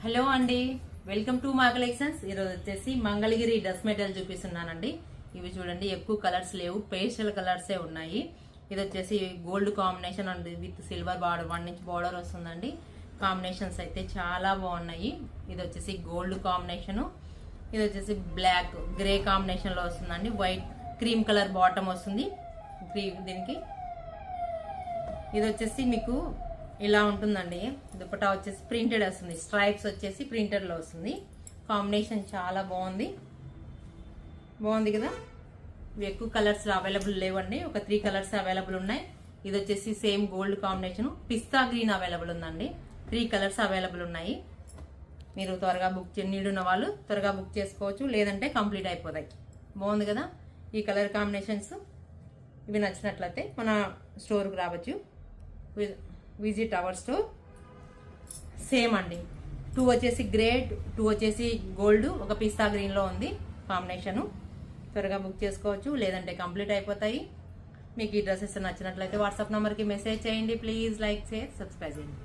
Hello అండి, welcome to మా collections. ఈరోజు వచ్చేసి మంగళగిరి డ్రెస్ మెటీరియల్ చూపిస్తున్నానండి. ఇవి చూడండి, ఎక్కువ కలర్స్ లేవు, పేస్టల్ కలర్సే ఉన్నాయి. ఇది వచ్చేసి gold combination and with silver border 1 inch border వస్తుందండి. కాంబినేషన్స్ అయితే చాలా బాగున్నాయి. ఇది వచ్చేసి గోల్డ్ కాంబినేషన్, ఇది వచ్చేసి బ్లాక్ గ్రే కాంబినేషన్ లో వస్తుందండి. వైట్ క్రీమ్ కలర్ బాటమ్ వస్తుంది దీనికి. ఇది వచ్చేసి మీకు ఇలా ఉంటుందండి. దుపట్టా వచ్చేసి ప్రింటెడ్ వస్తుంది, స్ట్రైప్స్ వచ్చేసి ప్రింటెడ్ లో వస్తుంది. కాంబినేషన్ చాలా బాగుంది కదా. ఇవి ఎక్కువ కలర్స్ అవైలబుల్ లేవండి, ఒక 3 కలర్స్ అవైలబుల్ ఉన్నాయి. ఇది వచ్చేసి సేమ్ గోల్డ్ కాంబినేషన్, పిస్తా గ్రీన్ అవైలబుల్ ఉందండి. 3 కలర్స్ అవైలబుల్ ఉన్నాయి. మీరు త్వరగా నీడున్న వాళ్ళు త్వరగా బుక్ చేసుకోవచ్చు, లేదంటే కంప్లీట్ అయిపోతాయి. బాగుంది కదా ఈ కలర్ కాంబినేషన్స్. ఇవి నచ్చినట్లయితే మన స్టోర్కి రావచ్చు, విజిట్ అవర్ స్టోర్. సేమ్ అండి, 2 వచ్చేసి గ్రే, 2 వచ్చేసి గోల్డ్, ఒక పిస్తా గ్రీన్ లో ఉంది కాంబినేషన్. త్వరగా బుక్ చేసుకోవచ్చు, లేదంటే కంప్లీట్ అయిపోతాయి. మీకు ఈ డ్రెస్సెస్ నచ్చినట్లయితే వాట్సాప్ నంబర్కి మెసేజ్ చేయండి. ప్లీజ్ లైక్, షేర్, సబ్స్క్రైబ్ చేయండి.